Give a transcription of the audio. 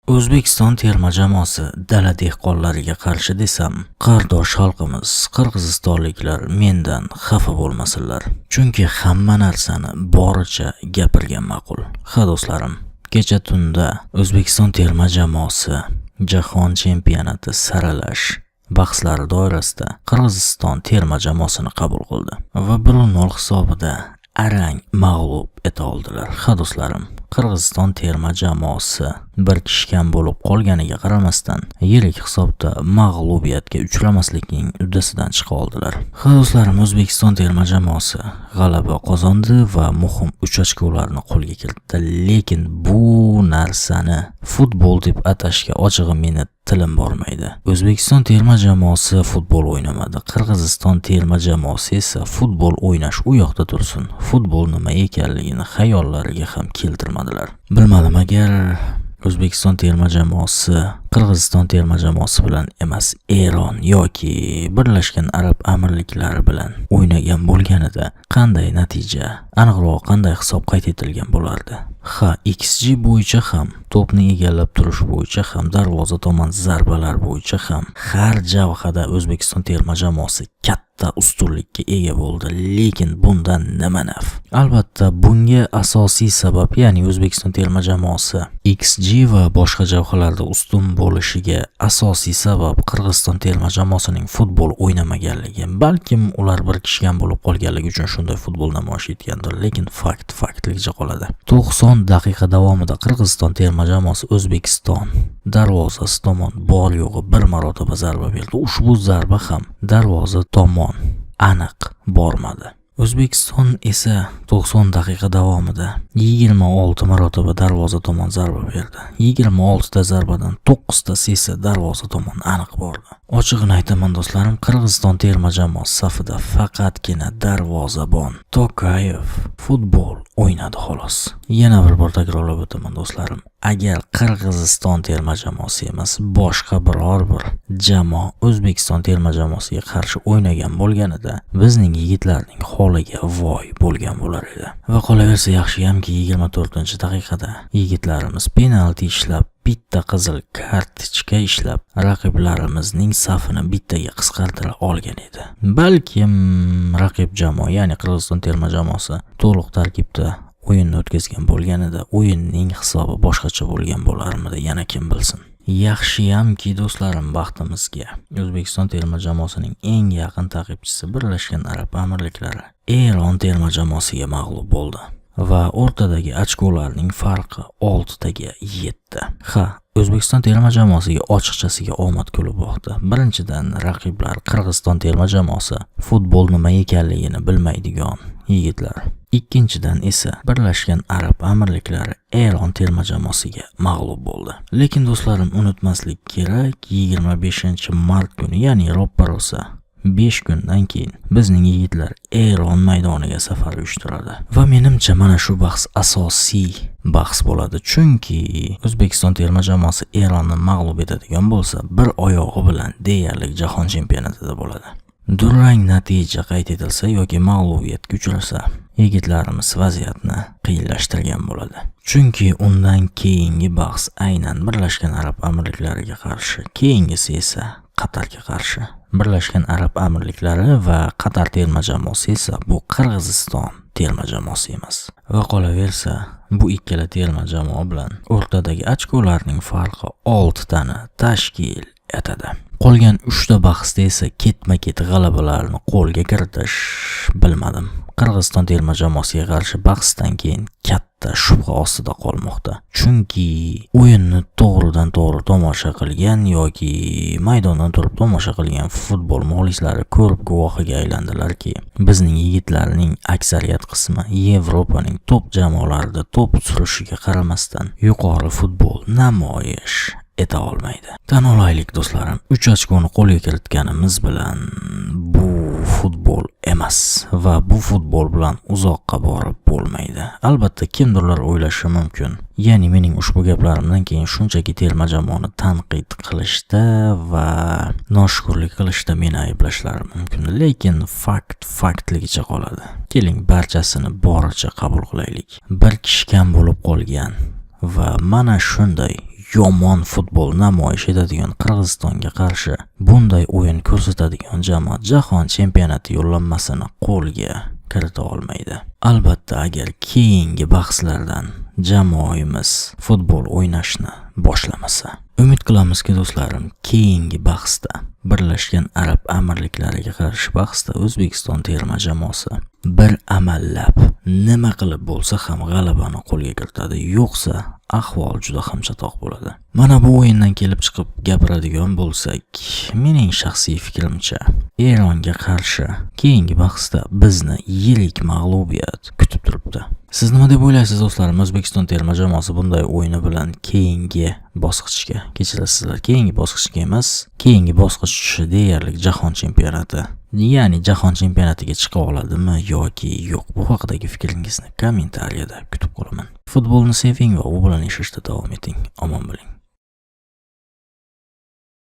O'zbekiston terma jamoasi dala dehqonlariga qarshi desam, qardosh xalqimiz qirg'izistonliklar mendan xafa bo'lmasinlar. Chunki hamma narsani boricha gapirgan ma'qul. Ha do'stlarim, kecha tunda O'zbekiston terma jamoasi Jahon chempionati saralash bahslari doirasida Qirg'iziston terma jamoasini qabul qildi va 1-0 hisobida arang mag'lub eta oldilar. Ha do'stlarim, Qirg'iziston terma jamoasi bir kishgan bo'lib qolganiga qaramasdan yirik hisobda mag'lubiyatga uchramaslikning uddasidan chiqa oldilar. Ha do'stlarim, O'zbekiston terma jamoasi g'alaba qozondi va muhim 3 ochkolarni qo'lga kiritdi. Lekin bu narsani futbol deb atashga ochig'i meni tilim bormaydi. O'zbekiston terma jamoasi futbol o'ynamadi. Qirg'iziston terma jamoasi esa futbol o'ynash u yoqda tursin, futbol nima ekanligini xayollariga ham keltirmadilar. Bilmadim, agar O'zbekiston terma jamoasi Qirg'iziston terma jamoasi bilan emas, Eron yoki Birlashgan Arab Amirliklari bilan o'ynagan bo'lganida qanday natija, aniqroq qanday hisob qayd etilgan bo'lardi? Ha, XG bo'yicha ham, to'pni egallab turish bo'yicha ham, darvoza tomon zarbalar bo'yicha ham har jabhada O'zbekiston terma jamoasi katta ustunlikka ega bo'ldi. Lekin bundan nima naf? Albatta, bunga asosiy sabab, ya'ni O'zbekiston terma jamoasi XG va boshqa jabhalarda ustun bo'lishiga asosiy sabab Qirg'iziston terma jamoasining futbol o'ynamaganligi. Balkim ular bir kishgan bo'lib qolganligi uchun shunday futbol namoyish etgandir, lekin faktligicha qoladi. 90 daqiqa davomida Qirg'iziston terma jamoasi O'zbekiston darvozasi tomon bor yo'g'i bir marotaba zarba berdi. Ushbu zarba ham darvoza tomon aniq bormadi. O'zbekiston esa 90 daqiqa davomida 26 marotaba darvoza tomon zarba berdi. 26 ta zarbadan 9 tasi esa darvoza tomon aniq bordi. Ochig'ini aytaman do'stlarim, Qirg'iziston terma jamoasi safida faqatgina darvozabon Tokayev futbol o'ynadi xolos. Yana bir bor takrorlab o'taman do'stlarim, agar Qirg'iziston terma jamoasi emas, boshqa biror bir jamoa O'zbekiston terma jamoasiga qarshi o'ynagan bo'lganida bizning yigitlarning holiga voy bo'lgan bo'lar edi. Va qolaversa, yaxshiyamki 24-daqiqada yigitlarimiz penalti ishlab, bitta qizil kartochka ishlab raqiblarimizning safini bittaga qisqartira olgan edi. Balkim raqib jamoa, ya'ni Qirg'iziston terma jamoasi to'liq tarkibda o'yinni o'tkazgan bo'lganida o'yinning hisobi boshqacha bo'lgan bo'larmidi, yana kim bilsin. Yaxshiyamki do'stlarim, baxtimizga O'zbekiston terma jamoasining eng yaqin ta'qibchisi Birlashgan Arab Amirliklari Eron terma jamoasiga mag'lub bo'ldi va o'rtadagi ochkolarning farqi 6 taga yetdi. Ha, O'zbekiston terma jamoasiga ochiqchasiga omad kulib boqdi. Birinchidan, raqiblar Qirg'iziston terma jamoasi futbol nima ekanligini bilmaydigan yigitlar. Ikkinchidan esa Birlashgan Arab Amirliklari Eron terma jamoasiga mag'lub bo'ldi. Lekin do'stlarim, unutmaslik kerak, 25-mart kuni, ya'ni ro'parosa 5 kundan keyin bizning yigitlar Eron maydoniga safar uyushtiradi. Va menimcha mana shu bahs asosiy bahs bo'ladi. Chunki O'zbekiston terma jamoasi Eronni mag'lub etadigan bo'lsa, bir oyog'i bilan deyarli jahon chempionatida bo'ladi. Durang natija qayd etilsa yoki mag'lubiyatga uchrasa, yigitlarimiz vaziyatni qiyinlashtirgan bo'ladi. Chunki undan keyingi bahs aynan Birlashgan Arab Amirliklariga qarshi, keyingisi esa Qatarga qarshi. Birlashgan Arab Amirliklari va Qatar terma jamoasi esa bu Qirg'iziston terma jamoasi emas. Va qolaversa, bu ikkala terma jamoa bilan o'rtadagi ochkolarning farqi 6 tani tashkil etadi. Qolgan 3 ta bahsda esa ketma-ket g'alabalarni qo'lga kiritish, bilmadim, Qirg'iziston terma jamoasiga qarshi bahsdan keyin katta shubha ostida qolmoqda. Chunki o'yinni to'g'ridan to'g'ri tomosha qilgan yoki maydondan turib tomosha qilgan futbol muxlislari ko'rib guvohiga aylandilarki, bizning yigitlarning aksariyat qismi Yevropaning top jamoalarida to'p surishiga qaramasdan yuqori futbol namoyish eta olmaydi. Tan olaylik do'stlarim, 3 ochkoni qo'lga kiritganimiz bilan bu futbol emas va bu futbol bilan uzoqqa borib bo'lmaydi. Albatta, kimdirlar o'ylashi mumkin, ya'ni mening ushbu gaplarimdan keyin shunchaki terma jamoani tanqid qilishda va noshukrlik qilishda meni ayblashlari mumkin, lekin faktligicha qoladi. Keling, barchasini boricha qabul qilaylik. Bir kishgan bo'lib qolgan va mana shunday yomon futbol namoyish etadigan Qirg'izistonga qarshi bunday o'yin ko'rsatadigan jamoat jahon chempionati yo'llanmasini qo'lga kirita olmaydi. Albatta, agar keyingi bahslardan jamoamiz futbol o'ynashni boshlamasa. Umid qilamizki, do'stlarim, keyingi bahsda Birlashgan Arab Amirliklariga qarshi bahsda O'zbekiston terma jamoasi bir amallab nima qilib bo'lsa ham g'alabani qo'lga kiritadi, yo'qsa ahvol juda ham chatoq bo'ladi. Mana bu o'yindan kelib chiqib gapiradigan bo'lsak, mening shaxsiy fikrimcha, Eronga qarshi keyingi bahsda bizni yirik mag'lubiyat kutib turibdi. Siz nima deb o'ylaysiz, do'stlarim? O'zbekiston terma jamoasi bunday o'yini bilan keyingi bosqichga kechirasizlar. Keyingi bosqichga emas, keyingi bosqich deyarli jahon chempionati. Ya'ni jahon chempionatiga chiqa oladimi yoki yo'q? Bu haqidagi fikringizni kommentariyada kutib qolaman. Futbolni seving va u bilan yashashda davom eting. Omon bo'ling.